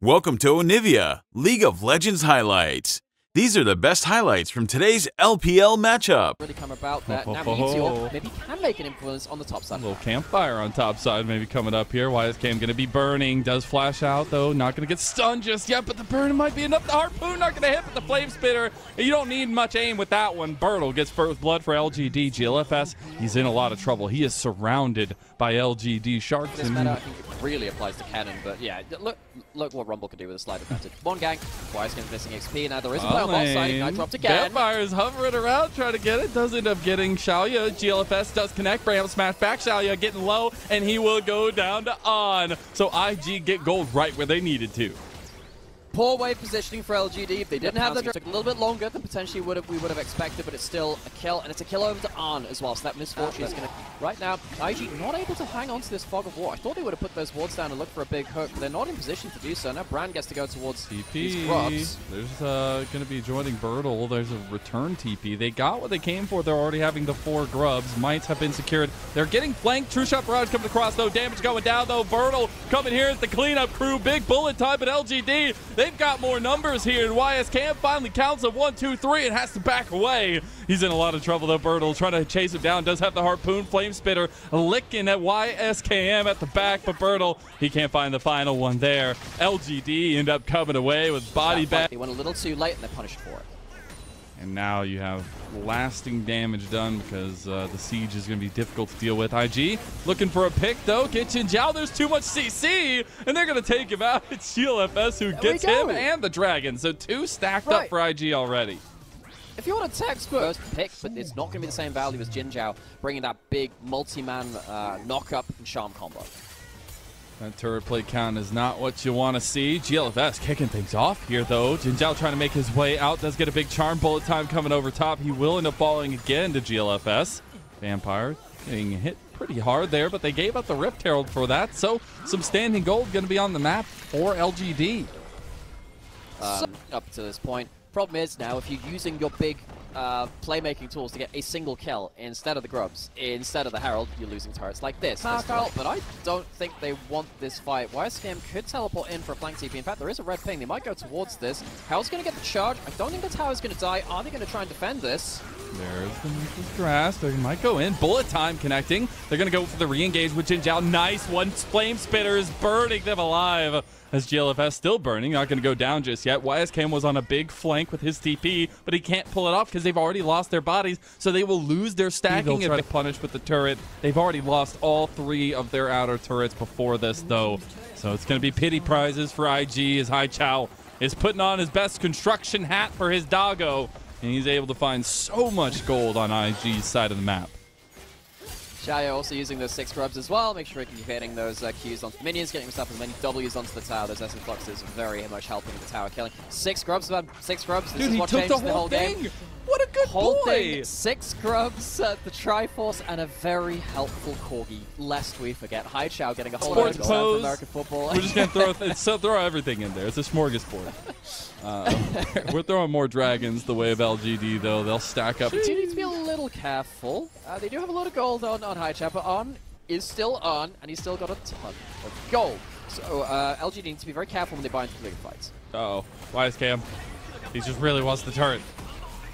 Welcome to Onivia, League of Legends highlights. These are the best highlights from today's LPL matchup. Really come about that now Meteor maybe can make an influence on the top side. A little campfire on top side maybe coming up here. YSKM going to be burning. Does flash out though. Not going to get stunned just yet, but the burn might be enough. The harpoon not going to hit with the flame spitter. You don't need much aim with that one. Bertle gets first blood for LGD. GLFS, he's in a lot of trouble. He is surrounded by LGD sharks. This meta, I think it really applies to Cannon, but yeah, look what Rumble can do with a slight advantage. One gang, YSKM's missing XP. Now there is a player on one side. Ignite dropped again. Vampire is hovering around trying to get it. Does end up getting Xiaoya. GLFS does connect. Bram smash back. Xiaoya getting low, and he will go down to On. So IG get gold right where they needed to. Poor wave positioning for LGD. If they didn't have that, it took a little bit longer than potentially we would have expected, but it's still a kill, and it's a kill over to On as well. So that misfortune is going to. Right now, IG not able to hang on to this fog of war. I thought they would have put those wards down and looked for a big hook, but they're not in position to do so. Now Brand gets to go towards these grubs. There's going to be joining Bertle. There's a return TP. They got what they came for. They're already having the 4 grubs. Mites have been secured. They're getting flanked. True Shot Barrage coming across though. Damage going down though. Bertle coming here as the cleanup crew. Big bullet time, but LGD, they've got more numbers here, and YSKM finally counts a 1, 2, 3 and has to back away. He's in a lot of trouble though. Bertle trying to chase him down. Does have the harpoon flame spitter licking at YSKM at the back, but Bertle, he can't find the final one there. LGD end up coming away with body back. They went a little too late and they're punished for it. And now you have lasting damage done because the siege is going to be difficult to deal with. IG looking for a pick though. Get Jin Zhao. There's too much CC, and they're going to take him out. It's GLFS who gets him and the dragon. So 2 stacked up for IG already. If you want a textbook pick, but it's not going to be the same value as Jin Zhao, bringing that big multi-man knock-up and charm combo. That turret play count is not what you want to see. GLFS kicking things off here, though. Jin Zhao trying to make his way out. Does get a big charm bullet time coming over top. He will end up falling again to GLFS. Vampire getting hit pretty hard there, but they gave up the Rift Herald for that. So some standing gold going to be on the map for LGD. Up to this point. Problem is now, if you're using your big playmaking tools to get a single kill instead of the grubs, instead of the Herald, you're losing turrets like this. But I don't think they want this fight. YSKM could teleport in for a flank TP. In fact, there is a red ping. They might go towards this. Herald's going to get the charge. I don't think the tower's going to die. Are they going to try and defend this? There's the Nicholas Grass. They might go in. Bullet time connecting. They're going to go for the re-engage with Jin Zhao. Nice one. Flame Spitter is burning them alive. As GLFS still burning, not going to go down just yet. YSKM was on a big flank with his TP, but he can't pull it off because they've already lost their bodies, so they will lose their stacking if they punish with the turret. They've already lost all 3 of their outer turrets before this, though. So it's going to be pity prizes for IG as Haichao is putting on his best construction hat for his doggo, and he's able to find so much gold on IG's side of the map. Xiaoya also using those 6 grubs as well. Make sure he can keep hitting those Qs onto minions, getting himself as many Ws onto the tower. Those Essence Fluxes very much helping the tower killing. 6 grubs, man. 6 grubs. This is what changes the whole game. What a good boy! 6 grubs, the Triforce, and a very helpful Corgi, lest we forget. Haichao getting a whole lot of gold for American football. We're just going to throw everything in there. It's a smorgasbord. We're throwing more dragons the way of LGD, though. They'll stack up. You do need to be a little careful. They do have a lot of gold on Haichao, but On is still on, and he's still got a ton of gold. So LGD needs to be very careful when they buy into the bigger fights. Uh-oh. YSKM. He just really wants the turret.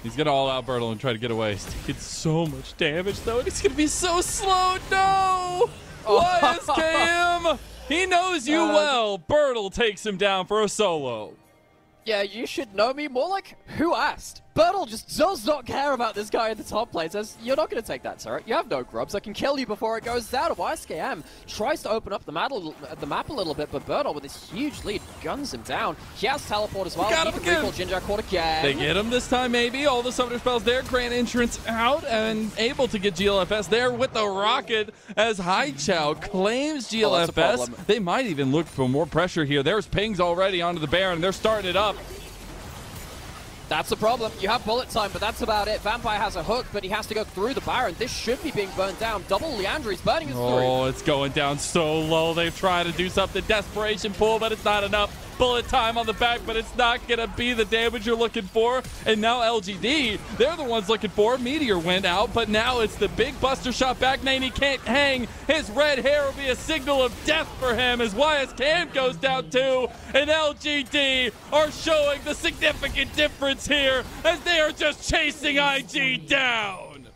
He's going to all-out Bertle and try to get away. He's taking so much damage, though, and he's going to be so slow. No! YSKM! He knows you well. Bertle takes him down for a solo. Yeah, you should know me. More like, who asked? Bertle just does not care about this guy in the top lane. Says, you're not going to take that turret. You have no grubs. I can kill you before it goes down. YSKM tries to open up the map a little bit, but Bertle, with this huge lead, guns him down. He has teleport as well. Got him again. Jin Zhao caught again. They get him this time, maybe. All the summoner spells there. Grand entrance out and able to get GLFS there with the rocket as Haichao claims GLFS. They might even look for more pressure here. There's pings already onto the Baron. They're starting it up. That's the problem. You have bullet time, but that's about it. Vampire has a hook, but he has to go through the Baron. This should be being burned down. Double Leandre is burning us through. Oh, it's going down so low. They've tried to do something. Desperation pool, but it's not enough. bullet time on the back, but it's not going to be the damage you're looking for. And now LGD, they're the ones looking for. Meteor went out, but now it's the big buster shot back. Nani can't hang. His red hair will be a signal of death for him as YSKM goes down too. And LGD are showing the significant difference here as they are just chasing IG down.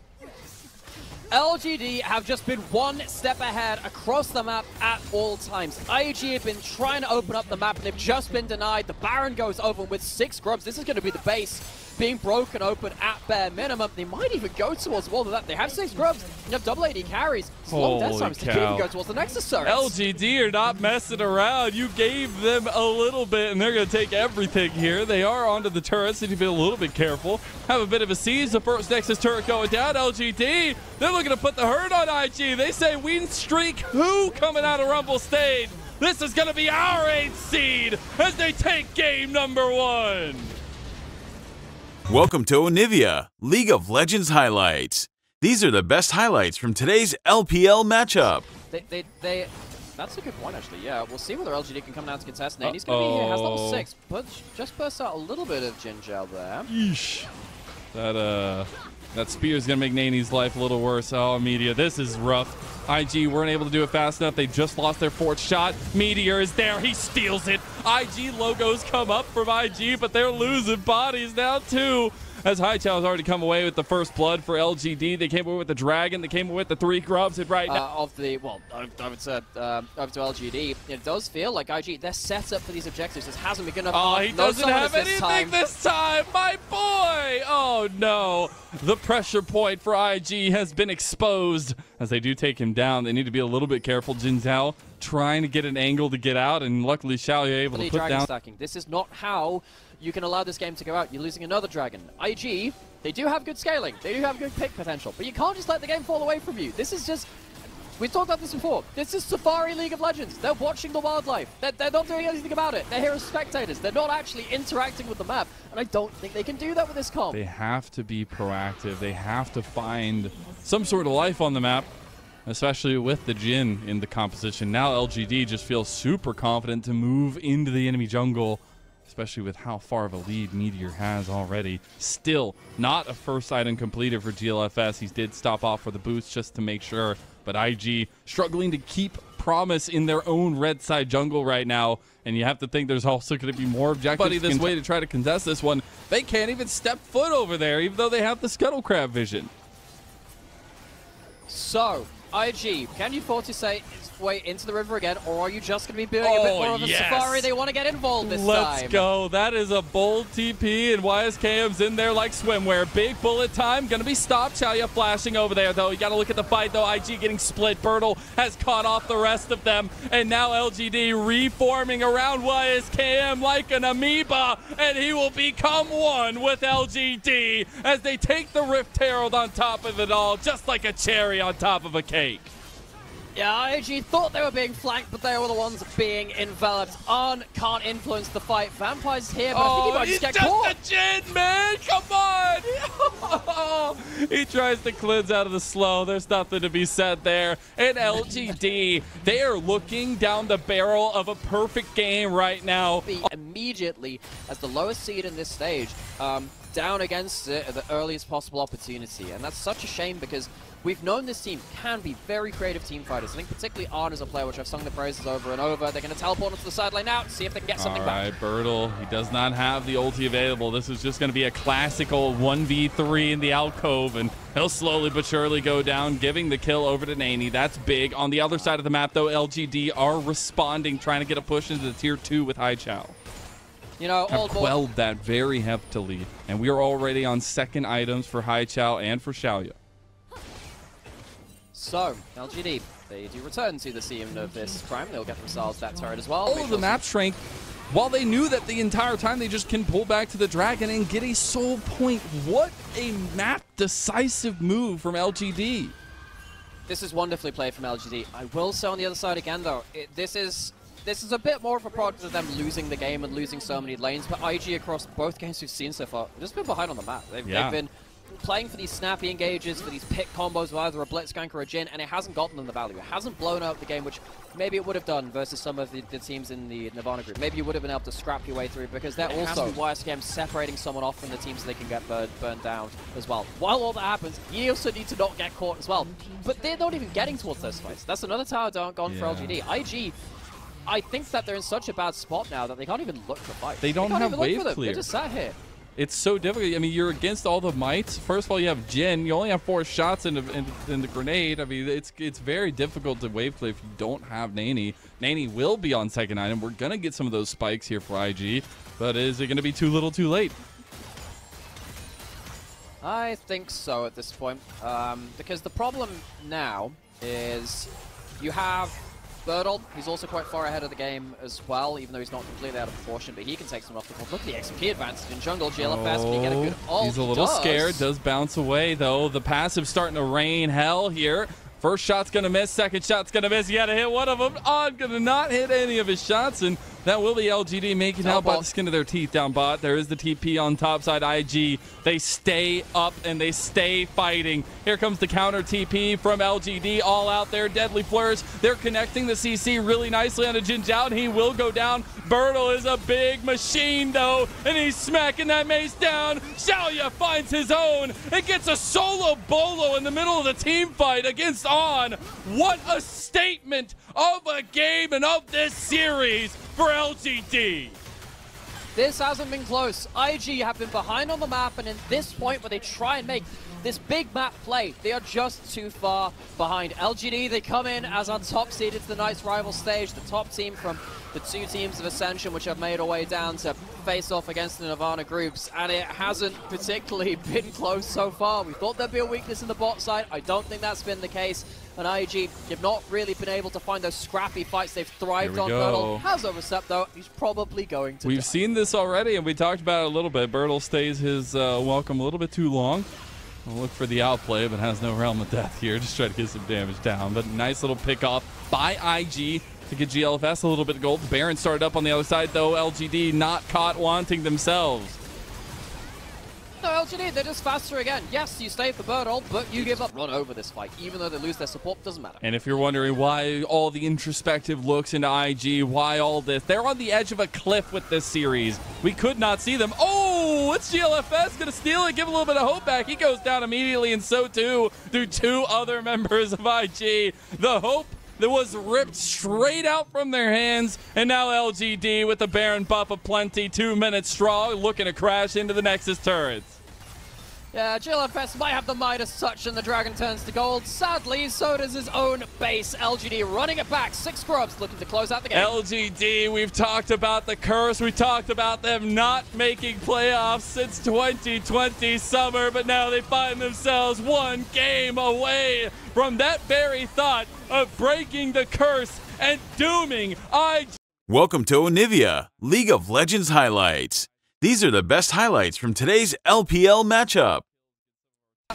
LGD have just been one step ahead across the map at all times. IG have been trying to open up the map and they've just been denied. The Baron goes over with 6 grubs. This is going to be the base being broken open at bare minimum. They might even go towards more than that. They have 6 grubs. You have double AD carries. Long death times. They can even go towards the Nexus turrets. LGD are not messing around. You gave them a little bit, and they're going to take everything here. They are onto the turrets. They need to be a little bit careful. Have a bit of a siege. The first Nexus turret going down. LGD, they're looking to put the hurt on IG. They say win streak who coming out of Rumble Stage? This is going to be our 8th seed as they take game number 1. Welcome to Onivia, League of Legends highlights. These are the best highlights from today's LPL matchup. That's a good point, actually. Yeah, we'll see whether LGD can come down to contest. Nani's going to be here, has level 6, but just bursts out a little bit of Jinjal there. Yeesh. That spear is going to make Nani's life a little worse. Oh, Meteor, this is rough. IG weren't able to do it fast enough. They just lost their 4th shot. Meteor is there. He steals it. IG logos come up from IG, but they're losing bodies now, too. As Haichao has already come away with the first blood for LGD. They came away with the Dragon. They came away with the 3 grubs. And right now, over to LGD, it does feel like IG, they're set up for these objectives. This hasn't been good enough. Oh, he doesn't have anything this time. My boy. Oh, no. The pressure point for IG has been exposed. As they do take him down, they need to be a little bit careful. Jin Zhao trying to get an angle to get out, and luckily Xiaoya able to put down. Stacking. This is not how you can allow this game to go out. You're losing another Dragon. IG, they do have good scaling. They do have good pick potential, but you can't just let the game fall away from you. This is just... We've talked about this before. This is Safari League of Legends. They're watching the wildlife. They're not doing anything about it. They're here as spectators. They're not actually interacting with the map, and I don't think they can do that with this comp. They have to be proactive. They have to find some sort of life on the map, especially with the Jhin in the composition. Now LGD just feels super confident to move into the enemy jungle, especially with how far of a lead Meteor has already. Still not a first item completed for GLFS. He did stop off for the boost just to make sure, but IG struggling to keep Promise in their own red side jungle right now, and you have to think there's also going to be more objectives this way to try to contest this one. They can't even step foot over there, even though they have the Scuttle Crab vision. So, IG, can you afford to say its way into the river again, or are you just going to be doing a bit more of a safari? They want to get involved this time. Let's go. That is a bold TP, and YSKM's in there like swimwear. Big bullet time. Going to be stopped. Xiaoya flashing over there, though. You got to look at the fight, though. IG getting split. Bertle has caught off the rest of them, and now LGD reforming around YSKM like an amoeba, and he will become one with LGD as they take the Rift Herald on top of it all, just like a cherry on top of a cake. Yeah, IG thought they were being flanked, but they were the ones being enveloped. Arn can't influence the fight. Vampire's here, but I think he might just get caught. He's just a Jhin, man! Come on! He tries to cleanse out of the slow. There's nothing to be said there. And LGD, they are looking down the barrel of a perfect game right now. Immediately, as the lowest seed in this stage, down against it at the earliest possible opportunity. And that's such a shame because we've known this team can be very creative team fighters. I think particularly Arn is a player which I've sung the praises over and over. They're going to teleport onto the sideline now to see if they can get something back. All right, Bertle, he does not have the ulti available. This is just going to be a classical 1v3 in the alcove, and he'll slowly but surely go down, giving the kill over to Nani. That's big. On the other side of the map, though, LGD are responding, trying to get a push into the tier 2 with Haichao. You know, have quelled that very heftily, and we are already on second items for Haichao and for Xiaoya. So, LGD, they do return to the scene of this crime. They'll get themselves that turret as well. All of the map strength, while they knew that the entire time they just can pull back to the Dragon and get a soul point. What a map decisive move from LGD. This is wonderfully played from LGD. I will say on the other side again, though, this is a bit more of a product of them losing the game and losing so many lanes, but IG across both games we've seen so far, just been behind on the map. They've been playing for these snappy engages, for these pick combos with either a Blitzcrank or a Jhin, and it hasn't gotten them the value. It hasn't blown out the game, which maybe it would have done versus some of the teams in the Nirvana group. Maybe you would have been able to scrap your way through, because they're also YSKM separating someone off from the team so they can get burned down as well. While all that happens, you also need to not get caught as well. But they're not even getting towards those fights. That's another tower down gone for LGD. IG, I think that they're in such a bad spot now that they can't even look for fights. They don't have wave clear. They're just sat here. It's so difficult. I mean, you're against all the mites. First of all, you have Jhin. You only have 4 shots in the grenade. I mean, it's very difficult to wave clear if you don't have Nani. Nani will be on second item. We're going to get some of those spikes here for IG. But is it going to be too little too late? I think so at this point. Because the problem now is you have Birdle, he's also quite far ahead of the game as well, even though he's not completely out of proportion, but he can take some off the board. Look at the XP advantage in jungle. GLFS, can he get a good ult? He's a little scared, does bounce away though. The passive starting to rain hell here. First shot's gonna miss, second shot's gonna miss. He had to hit one of them. On gonna not hit any of his shots, and that will be LGD making out by the skin of their teeth down bot. There is the TP on top side. IG, they stay up and they stay fighting. Here comes the counter TP from LGD, all out there. Deadly Flourish. They're connecting the CC really nicely onto Jin Zhao, and he will go down. Birdle is a big machine though, and he's smacking that mace down. Xiaoya finds his own and gets a solo bolo in the middle of the team fight against On. What a statement of a game and of this series for LGD. This hasn't been close. IG have been behind on the map, and in this point where they try and make this big map play, they are just too far behind. LGD, they come in as on top seed into the nice rival stage, the top team from the 2 teams of Ascension, which have made a way down to face off against the Nirvana groups, and it hasn't particularly been close so far. We thought there'd be a weakness in the bot side. I don't think that's been the case. And IG have not really been able to find those scrappy fights they've thrived on. Birdle has overstepped though. He's probably going to die. We've seen this already, and we talked about it a little bit. Birdle stays his welcome a little bit too long. We'll look for the outplay, but has no realm of death here. Just try to get some damage down. But nice little pick off by IG to get GLFS a little bit of gold. Baron started up on the other side, though. LGD not caught wanting themselves. No, LGD, they're just faster again. Yes, you stay for Birdle, but you give up. Run over this fight. Even though they lose their support, doesn't matter. And if you're wondering why all the introspective looks into IG, why all this, they're on the edge of a cliff with this series. We could not see them. Oh, it's GLFS going to steal it, give a little bit of hope back. He goes down immediately, and so too do 2 other members of IG. The hope that was ripped straight out from their hands, and now LGD with the Baron buff of plenty, 2 minutes strong, looking to crash into the Nexus turrets. Yeah, GLFS might have the Midas touch, and the Dragon turns to gold. Sadly, so does his own base. LGD running it back. 6 scrubs looking to close out the game. LGD, we've talked about the curse. We talked about them not making playoffs since 2020 summer, but now they find themselves 1 game away from that very thought of breaking the curse and dooming IG. Welcome to Onivia, League of Legends highlights. These are the best highlights from today's LPL matchup.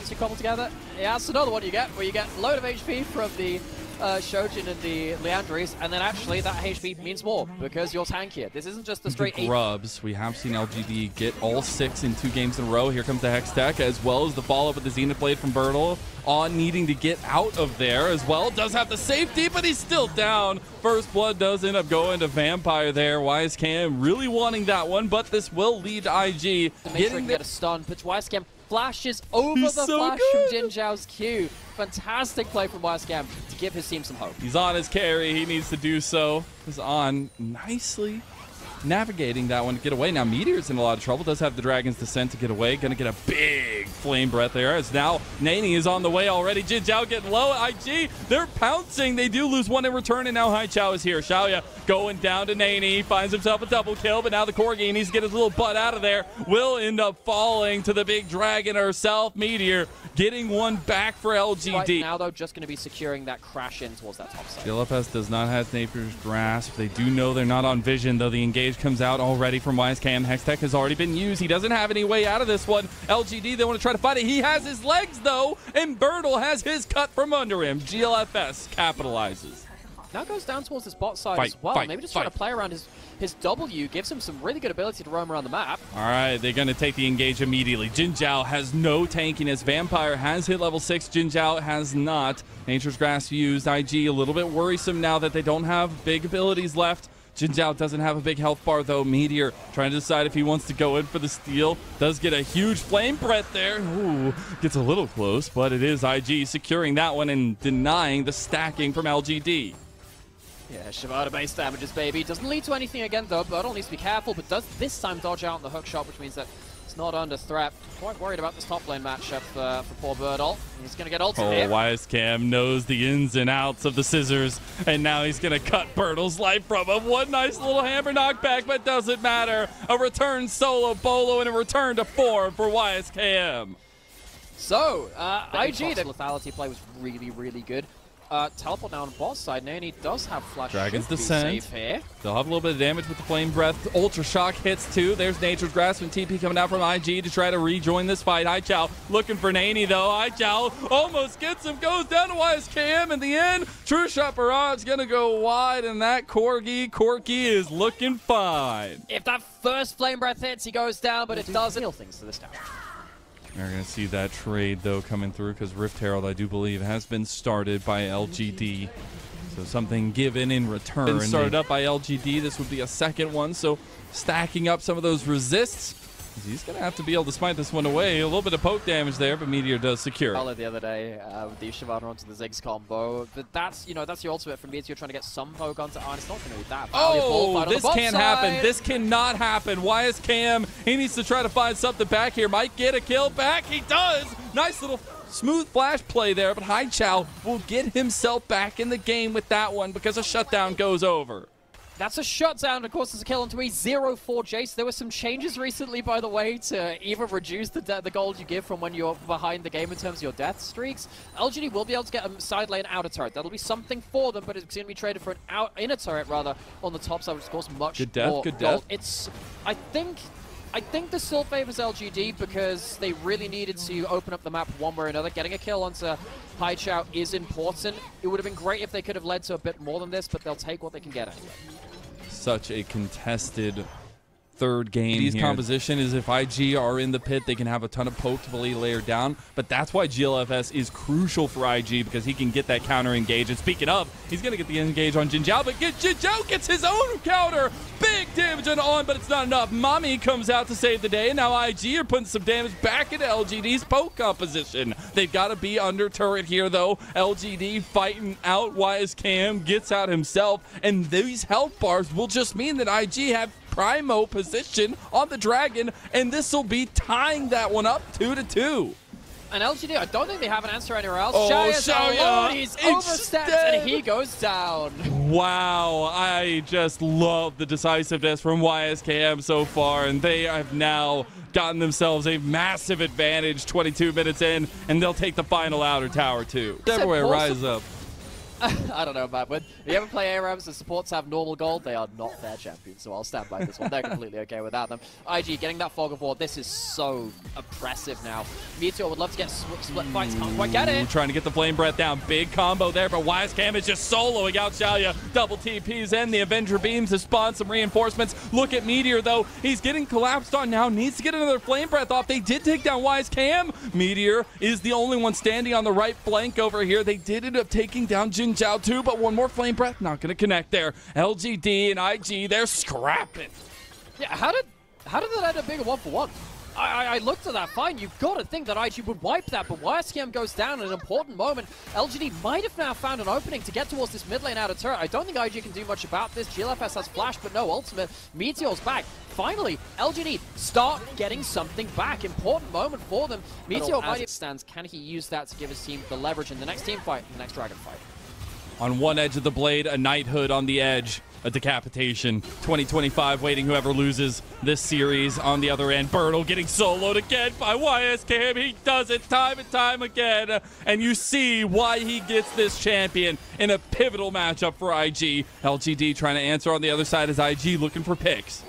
You cobble together. Yeah, that's another one you get, where you get a load of HP from the Shojin and the Leandries, and then actually that HP means more because you're tankier. This isn't just a straight grubs. We have seen LGD get all 6 in 2 games in a row. Here comes the Hextech, as well as the follow-up with the Zenith Blade from Birdle. On needing to get out of there as well. Does have the safety, but he's still down. First blood does end up going to Vampire there. YSKM really wanting that one, but this will lead to IG. To make sure he can get a stun, but YSKM flashes over the flash from Jin Zhao's Q. Fantastic play from YSKM to give his team some hope. He's on his carry. He needs to do so. He's on nicely navigating that one to get away. Now Meteor's in a lot of trouble. Does have the Dragon's Descent to get away. Gonna get a big flame breath there, as now Nani is on the way already. Jin Zhao getting low. IG, they're pouncing. They do lose one in return, and now Haichao is here. Xiaoya going down to Nani. He finds himself a double kill, but now the Corgi needs to get his little butt out of there. Will end up falling to the big dragon herself. Meteor getting one back for LGD. Right now, though, just going to be securing that crash in towards that top side. GLFS does not have Napier's Grasp. They do know they're not on vision, though. The engage comes out already from YSKM. Hextech has already been used. He doesn't have any way out of this one. LGD, they want to try to fight it. He has his legs, though, and Birdle has his cut from under him. GLFS capitalizes. Now goes down towards his bot side Fight, as well. fight, Maybe just fight. trying to play around his W, gives him some really good ability to roam around the map. All right, they're going to take the engage immediately. Jin Zhao has no tankiness. Vampire has hit level 6. Jin Zhao has not. Nature's Grasp used. IG a little bit worrisome now that they don't have big abilities left. Jin Zhao doesn't have a big health bar, though. Meteor trying to decide if he wants to go in for the steal. Does get a huge flame breath there. Ooh, gets a little close, but it is IG securing that one and denying the stacking from LGD. Yeah, Shyvana base damages, baby. Doesn't lead to anything again, though. Birdle needs to be careful, but does this time dodge out on the hook shot, which means that it's not under threat. Quite worried about this top lane matchup for poor Birdle. He's going to get ulted here. Wisecam knows the ins and outs of the scissors, and now he's going to cut Birdle's life from him. One nice little hammer knockback, but doesn't matter. A return solo bolo and a return to form for Wisecam. So, IG, the lethality play was really, really good. Teleport now on the boss side. Nani does have flash. Dragon's Should be Descent. safe here. They'll have a little bit of damage with the Flame Breath. Ultra Shock hits too. There's Nature's Grasp and TP coming out from IG to try to rejoin this fight. Ichao looking for Nani though. Ichao almost gets him. Goes down to Wisecam in the end. True Shot Barrage gonna go wide, and that Corgi is looking fine. If that first Flame Breath hits, he goes down, but it doesn't heal things to this tower. We're going to see that trade, though, coming through because Rift Herald, I do believe, has been started by LGD. So something given in return. Been started up by LGD. This would be a second one. So stacking up some of those resists. He's going to have to be able to smite this one away. A little bit of poke damage there, but Meteor does secure. The other day with the Shyvana onto the Ziggs combo. But that's, that's your ultimate from Meteor trying to get some poke onto Arn. It's not going to be that valuable. Oh, this can't happen. This cannot happen. Wisecam, he needs to try to find something back here. Might get a kill back. He does. Nice little smooth flash play there, but Haichao will get himself back in the game with that one because a shutdown goes over. That's a shutdown. Of course, it's a kill onto a 0-4 Jace. There were some changes recently, by the way, to either reduce the gold you give from when you're behind the game in terms of your death streaks. LGD will be able to get a side lane outer turret. That'll be something for them, but it's going to be traded for an inner turret, rather, on the top side, which, of course, much good death, more good gold. Death. I think this still favors LGD because they really needed to open up the map one way or another. Getting a kill onto Haichao is important. It would have been great if they could have led to a bit more than this, but they'll take what they can get anyway. Such a contested third game. These composition is if IG are in the pit, they can have a ton of poke to lay layer down, but that's why GLFS is crucial for IG because he can get that counter engage. And speaking of, he's going to get the engage on Jin Zhao, but Jin Zhao gets his own counter. Big damage on, but it's not enough. Mami comes out to save the day, and now IG are putting some damage back into LGD's poke composition. They've got to be under turret here, though. LGD fighting out Wisecam, gets out himself, and these health bars will just mean that IG have primo position on the Dragon, and this will be tying that one up 2-2. And LGD, I don't think they have an answer anywhere else. Oh, Xayah, he's overstepped and he goes down. Wow, I just love the decisiveness from Wisecam so far, and they have now gotten themselves a massive advantage 22 minutes in, and they'll take the final outer tower too. Everywhere, rise up. I don't know, man. When you ever play ARAMs, the supports have normal gold. They are not fair champions, so I'll stand by this one. They're completely okay without them. IG getting that Fog of War. This is so oppressive now. Meteor would love to get split fights. Can't quite get it. Trying to get the Flame Breath down. Big combo there, but Wisecam is just soloing out Xayah. Double TPs in. The Avenger Beams to spawn some reinforcements. Look at Meteor, though. He's getting collapsed on now. Needs to get another Flame Breath off. They did take down Wisecam. Meteor is the only one standing on the right flank over here. They did end up taking down Jin Zhao too, but one more Flame Breath, not going to connect there. LGD and IG, they're scrapping. Yeah, how did that end up being a 1-for-1? I looked at that, fine, you've got to think that IG would wipe that, but Wisecam goes down at an important moment. LGD might have now found an opening to get towards this mid lane outer turret. I don't think IG can do much about this. GLFS has flash, but no ultimate. Meteor's back. Finally, LGD start getting something back. Important moment for them. Meteor, as it stands, can he use that to give his team the leverage in the next team fight, in the next Dragon fight? On one edge of the blade, a knighthood. On the edge, a decapitation. 2025 waiting whoever loses this series. On the other end, Birdle getting soloed again by Wisecam. He does it time and time again. And you see why he gets this champion in a pivotal matchup for IG. LGD trying to answer on the other side as IG looking for picks.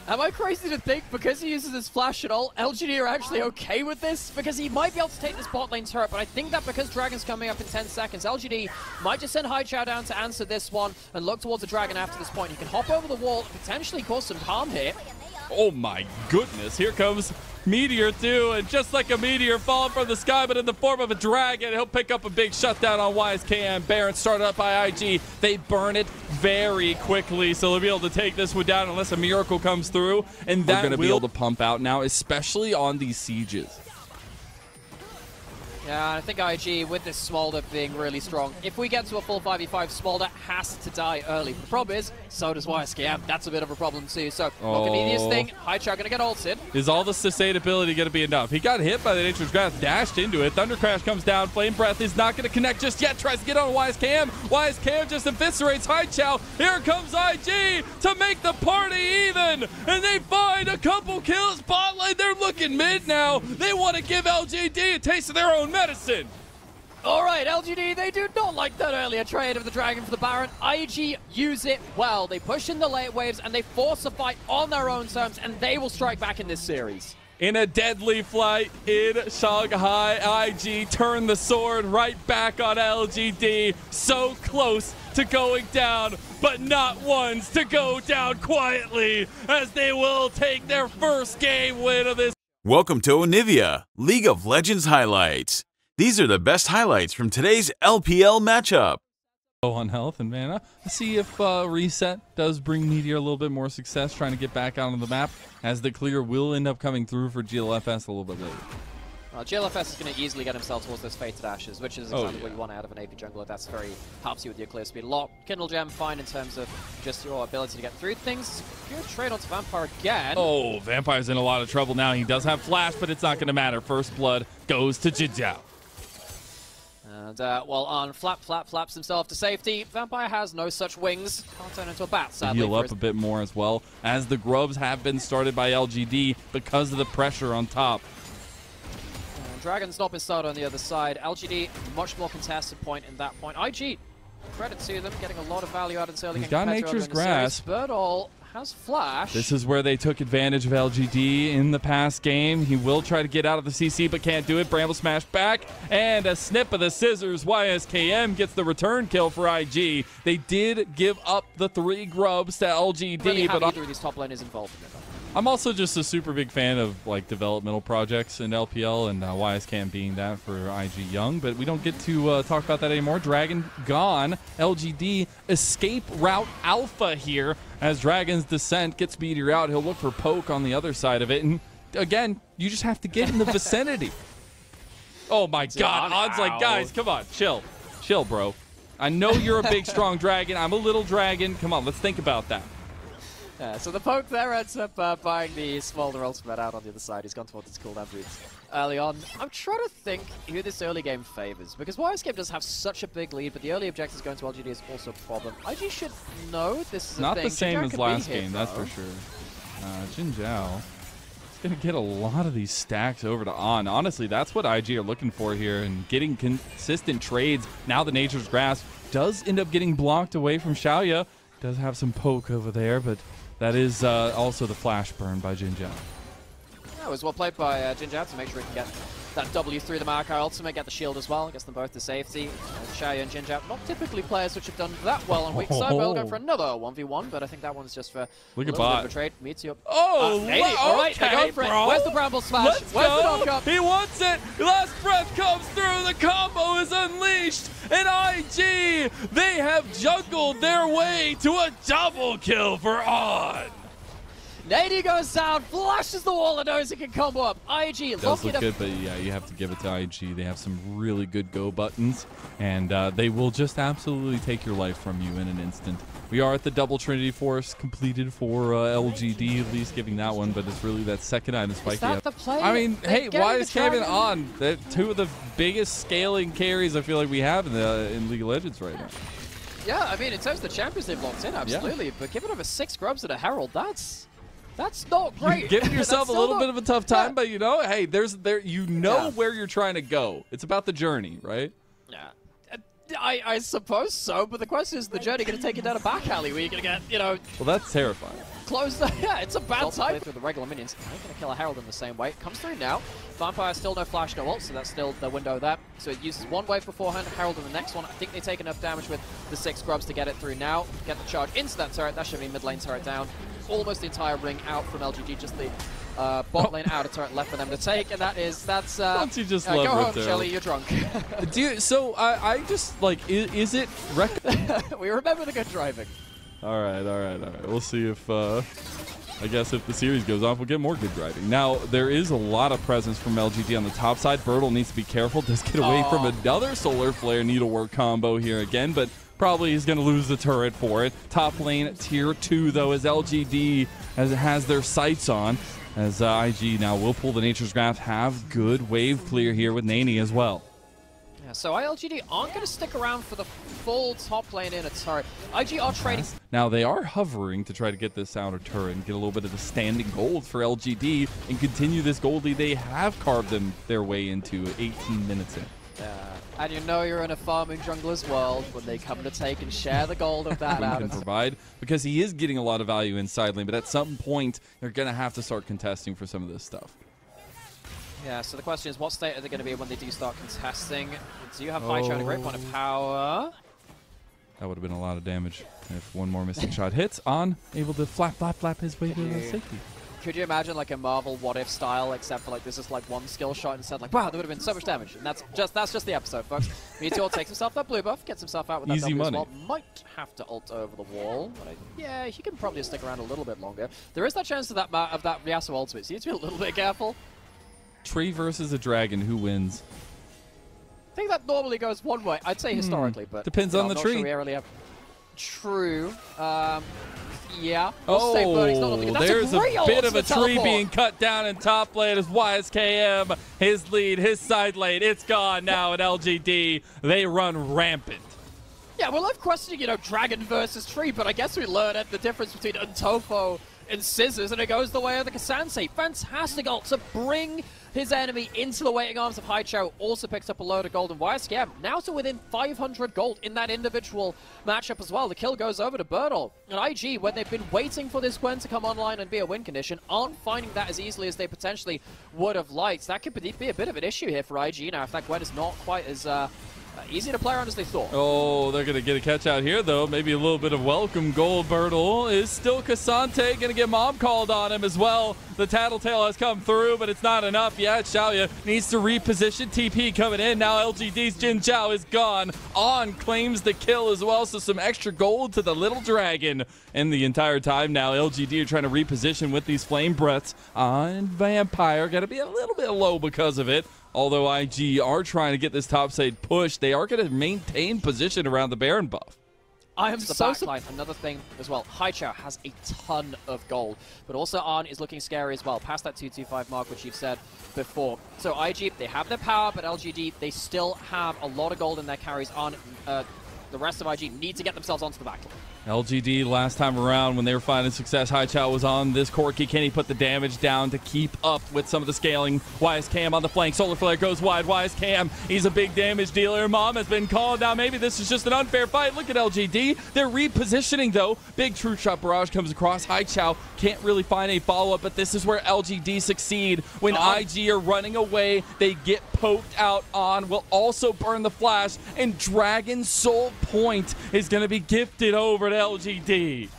Am I crazy to think because he uses his flash at all, LGD are actually okay with this? Because he might be able to take this bot lane turret, but I think that because Dragon's coming up in 10 seconds, LGD might just send Haichao down to answer this one and look towards the Dragon after this point. He can hop over the wall, potentially cause some harm here. Oh my goodness, here comes Meteor too, and just like a meteor falling from the sky, but in the form of a dragon, he'll pick up a big shutdown on YSKM. Baron started up by IG. They burn it very quickly, so they'll be able to take this one down unless a miracle comes through, and they're going to be able to pump out now, especially on these sieges. Yeah, I think IG, with this Smolder being really strong, if we get to a full 5v5, Smolder has to die early. The problem is, so does YSKM. That's a bit of a problem too. So, not the easiest thing. Haichao going to get ulted. Is all the sustainability going to be enough? He got hit by the Nature's Grasp, dashed into it. Thunder Crash comes down. Flame Breath is not going to connect just yet. Tries to get on YSKM. YSKM just eviscerates Haichao. Here comes IG to make the party even. And they find a couple kills. Bot lane, they're looking mid now. They want to give LGD a taste of their own medicine. Alright, LGD, they do not like that earlier trade of the Dragon for the Baron. IG use it well. They push in the late waves and they force a fight on their own terms, and they will strike back in this series. In a deadly flight in Shanghai, IG turn the sword right back on LGD. So close to going down, but not once to go down quietly, as they will take their first game win of this. Welcome to Onivia, League of Legends highlights. These are the best highlights from today's LPL matchup. On health and mana. Let's see if Reset does bring Meteor a little bit more success trying to get back out on the map, as the clear will end up coming through for GLFS a little bit later. Well, GLFS is going to easily get himself towards those Fated Ashes, which is exactly what you want out of an AP jungler. That's very helps you with your clear speed a lot. Kindle Gem, fine in terms of just your ability to get through things. Good trade onto Vampire again. Oh, Vampire's in a lot of trouble now. He does have Flash, but it's not going to matter. First blood goes to Jinjiao. And while on flaps himself to safety, Vampire has no such wings. Can't turn into a bat, sadly. Heal up a bit more as well, as the grubs have been started by LGD because of the pressure on top. Dragon's not been started on the other side. LGD, much more contested point in that point. IG, credit to them, getting a lot of value out of this early game. He's got Nature's Grasp. Birdall has Flash. This is where they took advantage of LGD in the past game. He will try to get out of the CC, but can't do it. Bramble smash back, and a snip of the scissors. YSKM gets the return kill for IG. They did give up the 3 grubs to LGD, really but either of these top laners involved in it. I'm also just a super big fan of like developmental projects in LPL, and YSKM being that for IG Young, but we don't get to talk about that anymore. Dragon gone. LGD escape route alpha here as Dragon's Descent gets Meteor out. He'll look for Poke on the other side of it, and again, you just have to get in the vicinity. Oh my god, Odds like, guys, come on, chill, bro. I know you're a big strong dragon. I'm a little dragon. Come on, let's think about that. Yeah, so the Poke there ends up buying the Smolder ultimate out on the other side. He's gone towards his cooldown boots early on. I'm trying to think who this early game favors, because YSKM does have such a big lead, but the early objectives going to LGD is also a problem. IG should know this is not a thing. the same as last game, though. that's for sure. Jinjiao is going to get a lot of these stacks over to On. Honestly, that's what IG are looking for here, and getting consistent trades. Now the Nature's Grasp does end up getting blocked away from Xiaoya. Does have some Poke over there, but that is also the flash burn by Jinjiao. That was well played by Jinjiao to make sure he can get that W through the Maokai ultimate, get the shield as well, gets them both to safety. Xiaoya and Jinjiao, not typically players which have done that well on weak side. We'll go for another 1v1, but I think that one's just for look a at little bot. bit of a trade. Meteor. Oh, all right, they're going for it. Where's the Bramble Smash? Let's Where's go. the knock-up? He wants it. Last breath comes through. The combo is unleashed. And IG, they have juggled their way to a double kill for On. Nady goes down, flashes the wall, and knows he can combo up. IG, Does look good, but yeah, you have to give it to IG. They have some really good go buttons, and they will just absolutely take your life from you in an instant. We are at the double Trinity Force completed for LGD, at least giving that one, but it's really that second item spike. Is that the play? I mean, hey, why is Kevin Dragon On? They're 2 of the biggest scaling carries I feel like we have in League of Legends right now. Yeah, I mean, in terms of the champions they've locked in, absolutely, yeah. But giving over 6 grubs at a Herald, that's not great. You're giving yourself a little bit of a tough time, but you know, hey, you know where you're trying to go. It's about the journey, right? Yeah. I suppose so, but the question is, the journey going to take you down a back alley where you're going to get, you know... Well, that's terrifying. Close the... Yeah, it's a bad time. Through the regular minions. I'm going to kill a Herald in the same way. Comes through now. Vampire still no flash, no ult, so that's still the window there. So it uses one wave beforehand, Herald in the next one. I think they take enough damage with the 6 grubs to get it through now. Get the charge into that turret. That should be mid lane turret down. Almost the entire ring out from LGD, just the bot lane outer turret left for them to take, and that's Don't you just go love home, Riptail? Shelly, you're drunk. So I just, like, is it We remember the good driving. All right. We'll see if, I guess if the series goes on, we'll get more good driving. Now, there is a lot of presence from LGD on the top side. Bertle needs to be careful. Does get away from another Solar Flare Needlework combo here again, but probably he's going to lose the turret for it. Top lane, tier 2, though, as LGD has their sights on, as IG now will pull the Nature's Graph, have good wave clear here with Nani as well. Yeah, so ILGD aren't going to stick around for the full top lane in a turret. IG are trading. Now, they are hovering to try to get this outer turret and get a little bit of the standing gold for LGD and continue this gold lead they have carved their way into 18 minutes in. And you know you're in a farming jungler's world when they come to take and share the gold of that out. Can provide, because he is getting a lot of value inside lane, but at some point, they're going to have to start contesting for some of this stuff. Yeah, so the question is, what state are they going to be when they do start contesting? Do you have Haichao and a great point of power? That would have been a lot of damage if one more missing shot hits. On, able to flap his way to safety. Could you imagine like a Marvel What If style, except for like this is like one skill shot instead? Like, wow, there would have been so much damage. And that's just the episode, folks. Meteor takes himself that blue buff, gets himself out with that Easy W as money. well. Might have to ult over the wall, but yeah, he can probably stick around a little bit longer. There is that chance of that Yasuo ult switch. So you need to be a little bit careful. Tree versus a dragon, who wins? I think that normally goes one way. I'd say historically, but depends on I'm the not tree. Sure we really have. True. Yeah. There's a bit of a tree being cut down in top lane as YSKM, his lead, his side lane, it's gone now at LGD. They run rampant. Yeah, we'll have questioning, dragon versus tree, but I guess we learned the difference between Untofo and Scissors, and it goes the way of the K'Sante. Fantastic ult to bring his enemy into the waiting arms of Haichao. Also picks up a load of gold, and YSKM now to within 500 gold in that individual matchup as well. The kill goes over to Bertle. And IG, when they've been waiting for this Gwen to come online and be a win condition, aren't finding that as easily as they potentially would have liked. That could be a bit of an issue here for IG now, if that Gwen is not quite as easy to play around as they thought. Oh, they're going to get a catch out here, though. Maybe a little bit of welcome gold. Bertle is still K'Sante. Going to get Mom called on him as well. The Tattletale has come through, but it's not enough yet. Xiaoya needs to reposition. TP coming in. Now LGD's Jin Chao is gone. On claims the kill as well, so some extra gold to the little dragon. And the entire time now, LGD are trying to reposition with these flame breaths on Vampire. Got to be a little bit low because of it. Although IG are trying to get this top side push, they are going to maintain position around the Baron buff. I am so backline. Another thing as well, Haichao has a ton of gold, but also Arn is looking scary as well, past that 225 mark, which you've said before. So IG, they have their power, but LGD, they still have a lot of gold in their carries. On the rest of IG need to get themselves onto the backline. LGD last time around when they were finding success, Haichao was on this Corki. Can he put the damage down to keep up with some of the scaling? YSKM on the flank. Solar Flare goes wide. YSKM, he's a big damage dealer. Mom has been called. Now maybe this is just an unfair fight. Look at LGD. They're repositioning though. Big True Shot barrage comes across. Haichao can't really find a follow-up, but this is where LGD succeed. When IG are running away, they get poked out. On will also burn the flash, and Dragon Soul Point is going to be gifted over to LGD.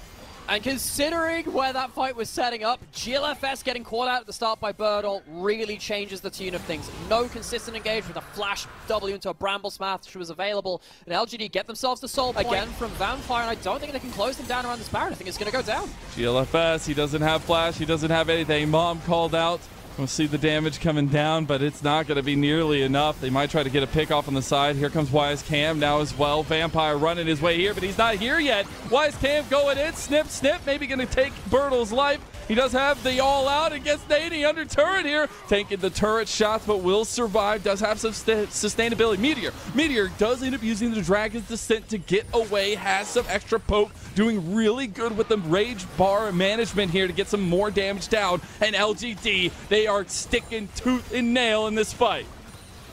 And considering where that fight was setting up, GLFS getting caught out at the start by Bertle really changes the tune of things. No consistent engage with a flash W into a Bramble Smash was available. And LGD get themselves the Soul Point again from Vampire, and I don't think they can close them down around this Baron. I think it's going to go down. GLFS, he doesn't have flash, he doesn't have anything. Mom called out. We'll see the damage coming down, but it's not going to be nearly enough. They might try to get a pick off on the side. Here comes YSKM now as well. Vampire running his way here, but he's not here yet. YSKM going in. Snip, snip. Maybe going to take Bertle's life. He does have the all-out and gets Nani under turret here. Taking the turret shots, but will survive. Does have some sustainability. Meteor does end up using the Dragon's Descent to get away. Has some extra poke. Doing really good with the Rage Bar management here to get some more damage down. And LGD, they are sticking tooth and nail in this fight.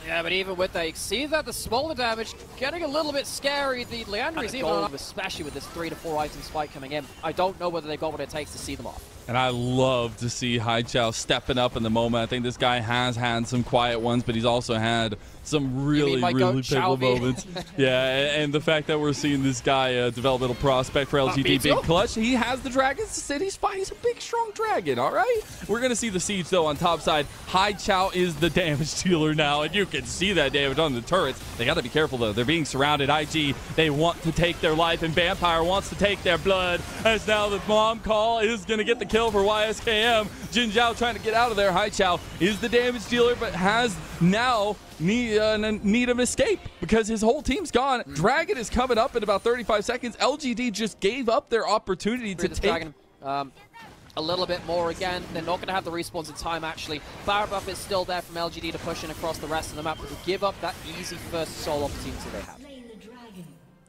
Yeah, but even with that, you see that the smaller damage getting a little bit scary. The Leandry is even on, especially with this 3 to 4 item spike coming in. I don't know whether they've got what it takes to see them off. And I love to see Haichao stepping up in the moment. I think this guy has had some quiet ones, but he's also had some really pivotal moments. Yeah, and the fact that we're seeing this guy, developmental prospect for LGD, Big Clutch, he has the Dragon's City's fight. He's a big, strong dragon, all right? We're going to see the siege, though, on top side. Haichao is the damage dealer now, and you can see that damage on the turrets. They got to be careful, though. They're being surrounded. IG, they want to take their life, and Vampire wants to take their blood, as now the mom call is going to get the kill for YSKM. Jin Zhao trying to get out of there. Haichao is the damage dealer, but has now need of escape because his whole team's gone. Dragon is coming up in about 35 seconds. LGD just gave up their opportunity to take Dragon, a little bit more again. They're not going to have the respawns in time, actually. Baron buff is still there from LGD to push in across the rest of the map, but to give up that easy first soul opportunity they have.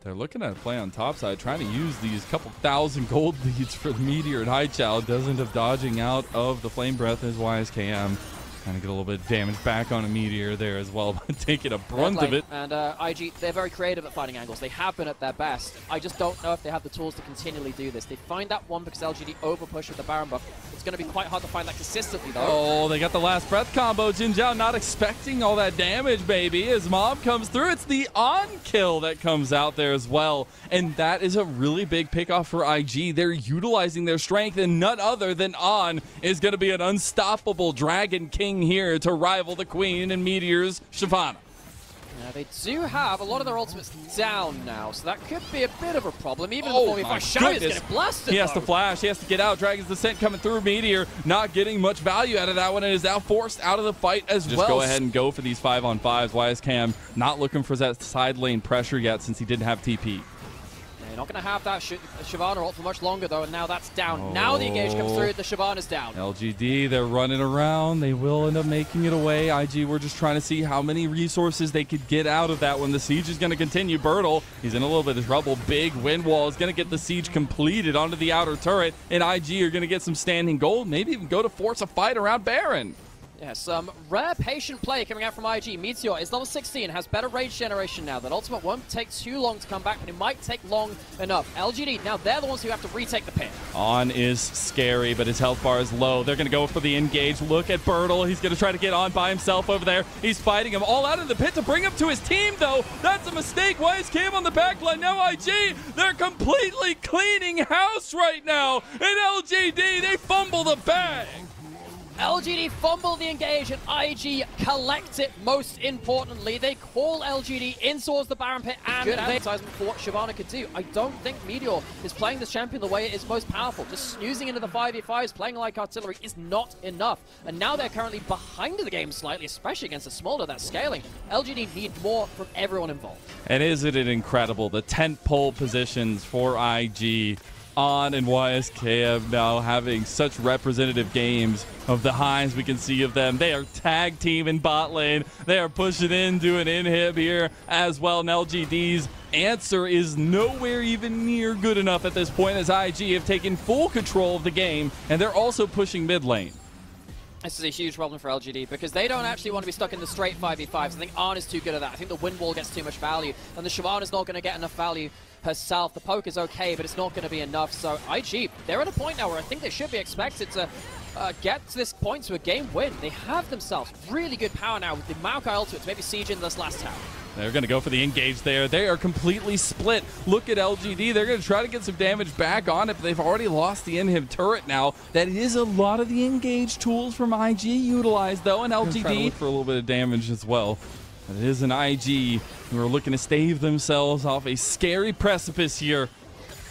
They're looking at a play on top side, trying to use these couple thousand gold leads for the Meteor, and Haichao doesn't have dodging out of the Flame Breath as YSKM. Trying to get a little bit of damage back on a Meteor there as well, but taking a brunt of it. And IG, they're very creative at finding angles. They have been at their best. I just don't know if they have the tools to continually do this. They find that one because LGD overpush with the Baron buff. It's going to be quite hard to find that consistently, though. Oh, they got the last breath combo. Jin Zhao not expecting all that damage, baby. As Mob comes through, it's the on-kill that comes out there as well. And that is a really big pickoff for IG. They're utilizing their strength, and none other than On is going to be an unstoppable Dragon King here to rival the Queen and Meteor's Shyvana. Yeah, they do have a lot of their ultimates down now, so that could be a bit of a problem. Even before we find Xiao is getting blasted. He has to flash. He has to get out. Dragon's Descent coming through. Meteor not getting much value out of that one and is now forced out of the fight as well. Just go ahead and go for these 5-on-5s. YSKM not looking for that side lane pressure yet since he didn't have TP. You're not going to have that Shyvana ult for much longer, though, and now that's down. Now the engage comes through, the Shyvana's down. LGD, they're running around. They will end up making it away. IG, we're just trying to see how many resources they could get out of that one. The siege is going to continue. Bertle, he's in a little bit of trouble. Big wind wall is going to get the siege completed onto the outer turret, and IG are going to get some standing gold, maybe even go to force a fight around Baron. Yeah, some rare patient play coming out from IG. Meteor is level 16, has better rage generation now. That ultimate won't take too long to come back, but it might take long enough. LGD, now they're the ones who have to retake the pit. On is scary, but his health bar is low. They're going to go for the engage. Look at Bertle. He's going to try to get On by himself over there. He's fighting him all out of the pit to bring him to his team, though. That's a mistake. YSKM on the backline. Now IG, they're completely cleaning house right now. And LGD, they fumble the bag. LGD fumble the engage and IG collect it. Most importantly, they call LGD in towards the Baron pit and good advertisement for what Shyvana could do. I don't think Meteor is playing this champion the way it is most powerful. Just snoozing into the 5v5s, playing like artillery is not enough. And now they're currently behind the game slightly, especially against a smaller that's scaling. LGD need more from everyone involved. And isn't it incredible? The tent pole positions for IG. On and YSKM now having such representative games of the highs we can see of them. They are tag team in bot lane. They are pushing in, doing inhib here as well. And LGD's answer is nowhere even near good enough at this point as IG have taken full control of the game, and they're also pushing mid lane. This is a huge problem for LGD because they don't actually want to be stuck in the straight 5v5s. I think Arn is too good at that. I think the wind wall gets too much value, and the Shyvana's not going to get enough value herself. The poke is okay, but it's not going to be enough. So IG, they're at a point now where I think they should be expected to get to this point to a game win. They have themselves really good power now with the Maokai ultimate to maybe siege in this last tower. They're going to go for the engage there. They are completely split. Look at LGD. They're going to try to get some damage back on it, but they've already lost the inhib turret now. That is a lot of the engage tools from IG utilized, though, and LGD trying to look for a little bit of damage as well. But it is an IG who are looking to stave themselves off a scary precipice here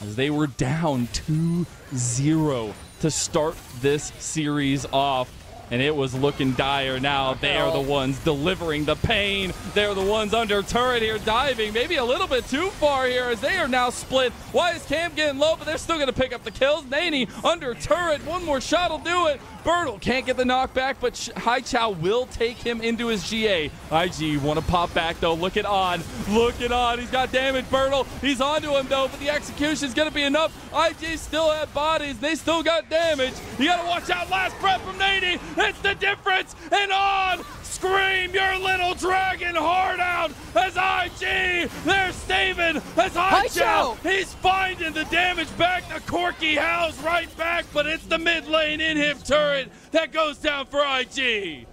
as they were down 2-0 to start this series off. And it was looking dire now. They are the ones delivering the pain. They're the ones under turret here, diving maybe a little bit too far here as they are now split. YSKM getting low, but they're still going to pick up the kills. Nani under turret. One more shot will do it. Bertle can't get the knockback, but Haichao will take him into his GA. IG want to pop back, though. Look at On. Look at On. He's got damage. Bertle, he's onto him, though, but the execution is going to be enough. IG still have bodies. They still got damage. You got to watch out. Last breath from Nani. It's the difference. And On Scream your little dragon heart out as IG, there's Steven, as Haichao, he's finding the damage back to Corky House right back, but it's the mid lane inhib turret that goes down for IG.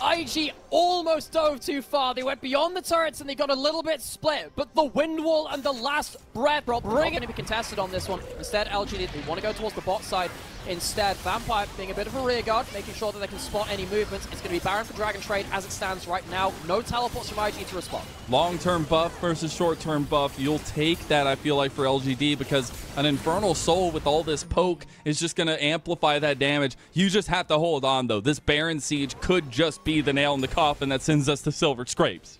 IG almost dove too far. They went beyond the turrets and they got a little bit split, but the wind wall and the last breath are going to be contested on this one. Instead, LGD, they want to go towards the bot side. Instead, Vampire being a bit of a rear guard, making sure that they can spot any movements. It's going to be Baron for Dragon Trade as it stands right now. No teleports from IG to respond. Long-term buff versus short-term buff. You'll take that, I feel like, for LGD, because an Infernal Soul with all this poke is just going to amplify that damage. You just have to hold on, though. This Baron Siege could just be the nail in the coffin that sends us to Silver Scrapes.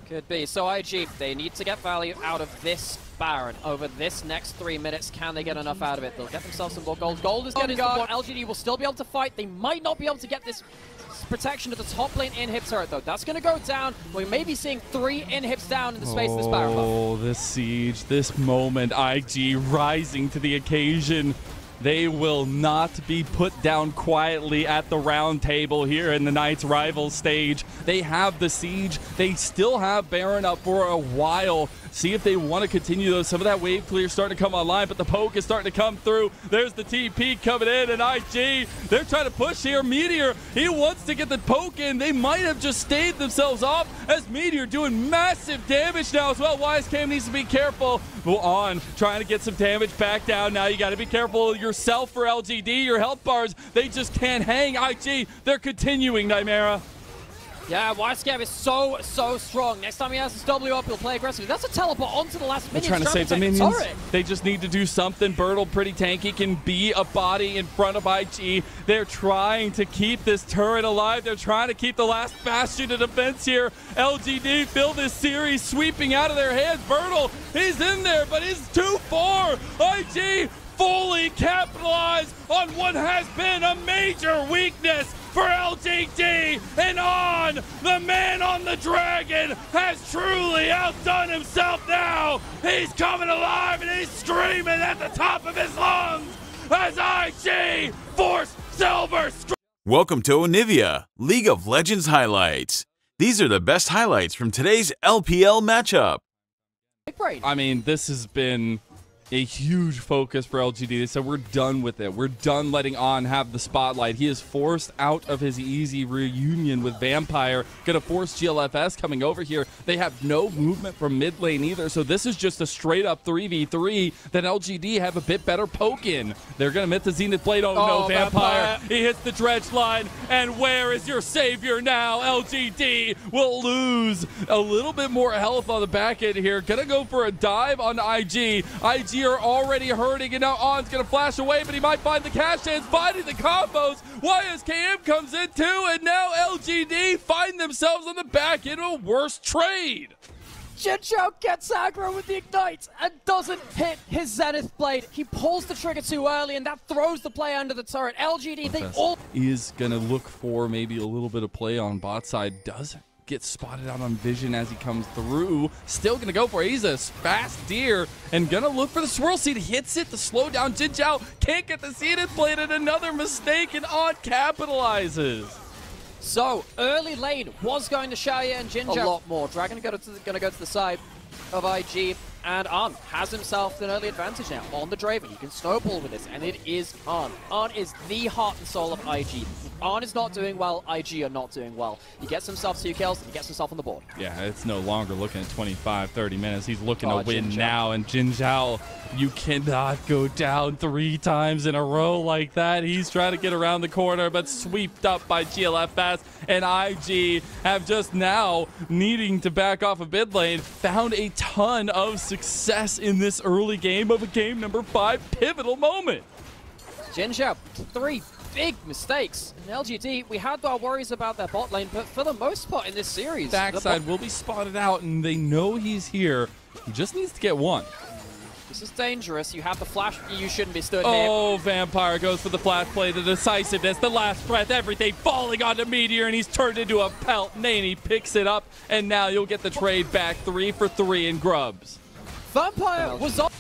Could be. So IG, they need to get value out of this Baron over this next 3 minutes. Can they get enough out of it? They'll get themselves some more gold. Gold is getting guard. LGD will still be able to fight. They might not be able to get this protection of the top lane inhib turret, though. That's going to go down. We may be seeing 3 inhibs down in the space of this Baron buff. Oh, this siege, this moment, IG rising to the occasion. They will not be put down quietly at the round table here in the Knights Rivals stage. They have the siege. They still have Baron up for a while. See if they want to continue those. Some of that wave clear starting to come online, but the poke is starting to come through. There's the TP coming in, and IG, they're trying to push here. Meteor, he wants to get the poke in. They might have just staved themselves off as Meteor doing massive damage now as well. WiseCam needs to be careful. Go on, trying to get some damage back down. Now you got to be careful yourself for LGD. Your health bars, they just can't hang. IG, they're continuing, Nightmare. Yeah, WiseCam is so strong. Next time he has his W up, he'll play aggressively. That's a teleport onto the last minion. They're trying to save the minions. They just need to do something. Bertle, pretty tanky, can be a body in front of IG. They're trying to keep this turret alive. They're trying to keep the last bastion of defense here. LGD feel this series sweeping out of their hands. Bertle, he's in there, but he's too far. IG fully capitalized on what has been a major weakness for LGD, and On, the man on the dragon, has truly outdone himself now. He's coming alive and he's screaming at the top of his lungs as IG force Silver. Welcome to Onivia, League of Legends highlights. These are the best highlights from today's LPL matchup. I mean, this has been a huge focus for LGD. They said, we're done with it. We're done letting On have the spotlight. He is forced out of his easy reunion with Vampire. Gonna force GLFS coming over here. They have no movement from mid lane either, so this is just a straight up 3v3 that LGD have a bit better poke in. They're gonna miss the Zenith Blade. Oh no, Vampire. He hits the dredge line, and where is your savior now? LGD will lose a little bit more health on the back end here. Gonna go for a dive on IG. IG are already hurting, and now On's gonna flash away, but he might find the cash hands, finding the combos. YSKM comes in too, and now LGD find themselves on the back end of a worse trade. Jinzhou gets aggro with the Ignite and doesn't hit his Zenith Blade. He pulls the trigger too early, and that throws the play under the turret. LGD, they all is gonna look for maybe a little bit of play on bot side. Doesn't get spotted out on Vision as he comes through. Still gonna go for it. He's a fast deer and gonna look for the swirl seed. Hits it to slow down Jinzhou. Can't get the Zenith Blade, and another mistake, and On capitalizes. So, early lane was going to Xiaoye and Jinzhou a lot more. Dragon gonna go to the side of IG, and On has himself an early advantage now on the Draven. You can snowball with this, and it is On. On is the heart and soul of IG. On is not doing well, IG are not doing well. He gets himself 2 kills, and he gets himself on the board. Yeah, it's no longer looking at 25, 30 minutes. He's looking to win now, and Jinzhou, you cannot go down 3 times in a row like that. He's trying to get around the corner, but swept up by GLFS, and IG have just now, needing to back off a mid lane, found a ton of success in this early game of a game number 5 pivotal moment. Jinzhou, 3 big mistakes. In LGD, we had our worries about their bot lane, but for the most part in this series, backside will be spotted out, and they know he's here. He just needs to get 1. This is dangerous. You have the flash. You shouldn't be stood here. Oh, Vampire goes for the flash play, the decisiveness, the last breath, everything falling onto Meteor, and he's turned into a pelt. Nani picks it up, and now you'll get the trade back 3 for 3 in grubs. Vampire was on.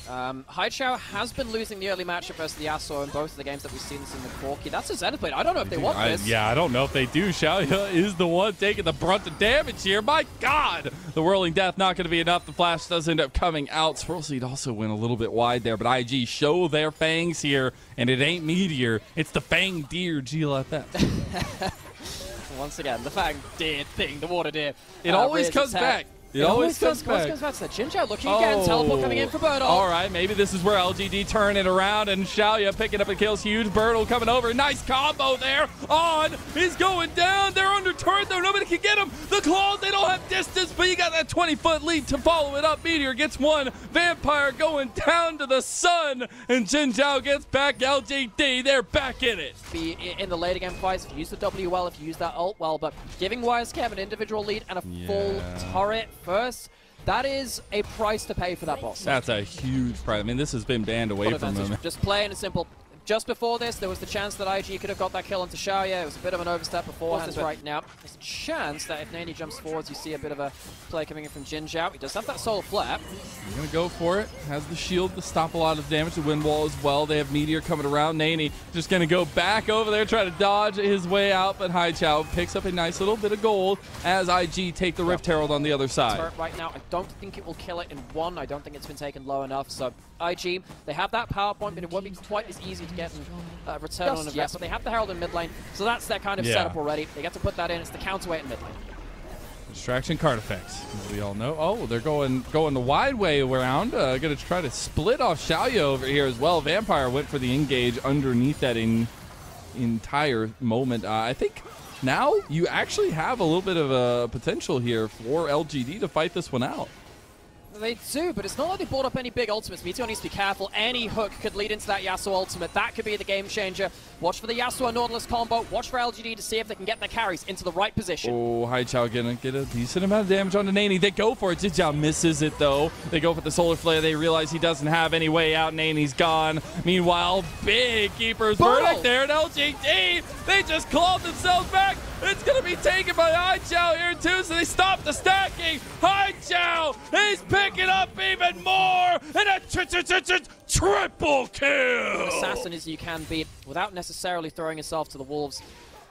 Haichao has been losing the early matchup versus the Yasuo in both of the games that we've seen this in the Corki. That's a Zenith Blade. I don't know if they want this. Yeah, I don't know if they do. Xiaoya is the one taking the brunt of damage here. My God! The Whirling Death not going to be enough. The Flash does end up coming out. Swirl Seed also went a little bit wide there, but IG show their fangs here, and it ain't Meteor. It's the Fang Deer GLFS. Once again, the Fang Deer thing, the Water Deer. It always comes back. It always comes back. To that. Jin Zhao looking again. Teleport coming in for Birdle. All right, maybe this is where LGD turn it around, and Xiaoya picking up the kills. Huge Birdle coming over. Nice combo there. On. He's going down. They're under turret, though. Nobody can get him. The Claws, they don't have distance, but you got that 20-foot lead to follow it up. Meteor gets one. Vampire going down to the sun, and Jin Zhao gets back. LGD, they're back in it. Be in the later game fights, if you use the W well, if you use that ult well, but giving Wisecam an individual lead and a full turret first, that is a price to pay for that boss. That's a huge price. I mean, this has been banned away from him. Just plain and simple. Just before this, there was the chance that IG could have got that kill onto Xiaoya. It was a bit of an overstep beforehand. Right now, there's a chance that if Nani jumps forwards, you see a bit of a play coming in from Jin Zhao. He does have that solar flare. He's going to go for it. Has the shield to stop a lot of damage. The wind wall as well. They have Meteor coming around. Nani just going to go back over there, try to dodge his way out, but Haichao picks up a nice little bit of gold as IG take the Rift Herald on the other side. Right now, I don't think it will kill it in one. I don't think it's been taken low enough. So IG, they have that power point, but it won't be quite as easy to get in return on investment. But they have the Herald in mid lane, so that's their kind of setup already. They get to put that in. It's the counterweight in mid lane. Distraction card effects, as we all know. Oh, they're going the wide way around. Going to try to split off Xiaoya over here as well. Vampire went for the engage underneath that entire moment. I think now you actually have a little bit of a potential here for LGD to fight this one out. They do, but it's not like they brought up any big ultimates. Meteor needs to be careful. Any hook could lead into that Yasuo ultimate. That could be the game changer. Watch for the Yasuo Nautilus combo. Watch for LGD to see if they can get their carries into the right position. Oh, Haichao gonna get a decent amount of damage onto Nani. They go for it. Jin Zhao misses it, though. They go for the Solar Flare. They realize he doesn't have any way out. Nani's gone. Meanwhile, big Keeper's Verdict there at LGD. They just clawed themselves back. It's going to be taken by Haichao here, too, so they stop the stacking. Haichao, he's picking up even more, and a triple kill. Assassin as you can be without necessarily throwing yourself to the wolves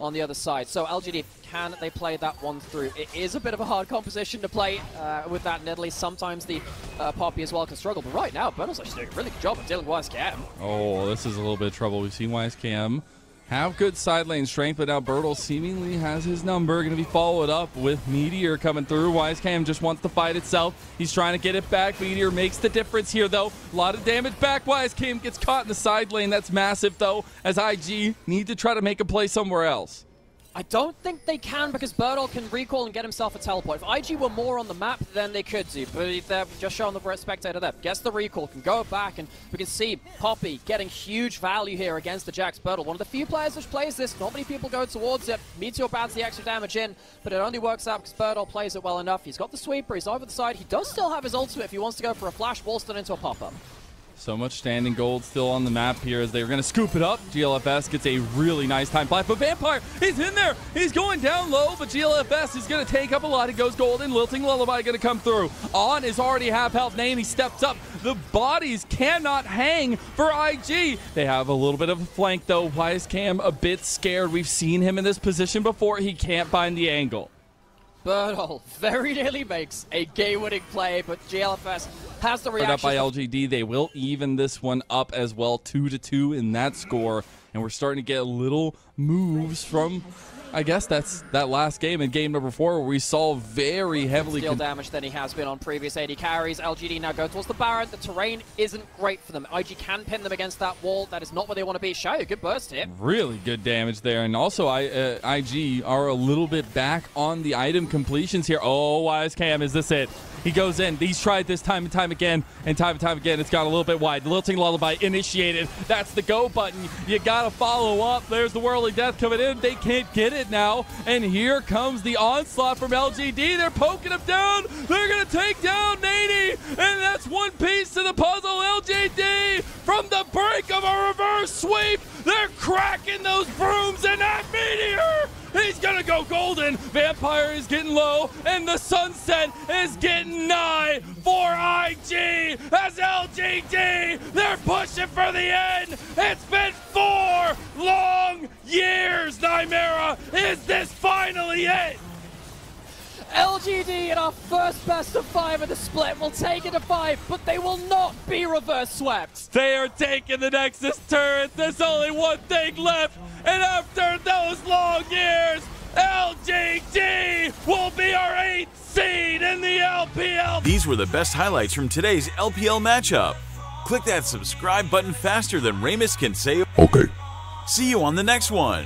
on the other side. So LGD, can they play that one through? It is a bit of a hard composition to play with that Nidalee. Sometimes the Poppy as well can struggle, but right now, Bertle's actually doing a really good job of dealing with Wisecam. Oh, this is a little bit of trouble. We've seen Wisecam have good side lane strength, but now Bertle seemingly has his number. Going to be followed up with Meteor coming through. Wisecam just wants the fight itself. He's trying to get it back. Meteor makes the difference here, though. A lot of damage back. Wisecam gets caught in the side lane. That's massive, though, as IG need to try to make a play somewhere else. I don't think they can because Bertle can recall and get himself a teleport. If IG were more on the map, then they could do. But they're just showing the spectator there. Gets the recall, can go back, and we can see Poppy getting huge value here against the Jax Bertle. One of the few players which plays this. Not many people go towards it. Meteor bans the extra damage in, but it only works out because Bertle plays it well enough. He's got the sweeper, he's over the side. He does still have his ultimate if he wants to go for a flash, Wallstone into a pop-up. So much standing gold still on the map here as they're going to scoop it up. GLFS gets a really nice time flat, but Vampire, he's in there. He's going down low, but GLFS is going to take up a lot. He goes golden. Lilting Lullaby going to come through. On is already half health. Nani steps up. The bodies cannot hang for IG. They have a little bit of a flank, though. Wisecam a bit scared. We've seen him in this position before. He can't find the angle. Bertle very nearly makes a game-winning play, but GLFS has the reaction. Up by LGD, they will even this one up as well, 2-2 in that score, and we're starting to get little moves from, I guess that's that last game in game number 4 where we saw very heavily deal damage than he has been on previous AD carries. LGD now go towards the Baron. The terrain isn't great for them. IG can pin them against that wall. That is not where they want to be. Xiaoya, good burst hit. Really good damage there. And also IG are a little bit back on the item completions here. Oh, Wisecam, is this it? He goes in. He's tried this time and time again, and time again. It's got a little bit wide. Lilting Lullaby initiated. That's the go button. You got to follow up. There's the Whirling Death coming in. They can't get it now. And here comes the onslaught from LGD. They're poking him down. They're going to take down Nani. And that's one piece to the puzzle. LGD from the brink of a reverse sweep. They're cracking those brooms, and that Meteor, he's going to go go golden. Vampire is getting low, and the sunset is getting nigh for IG as LGD. They're pushing for the end. It's been 4 long years, Nymera. Is this finally it? LGD in our first best of 5 of the split will take it to 5, but they will not be reverse swept. They are taking the Nexus turret. There's only one thing left, and after those long years, LGD will be our 8th seed in the LPL. These were the best highlights from today's LPL matchup. Click that subscribe button faster than Ramus can say okay. See you on the next one.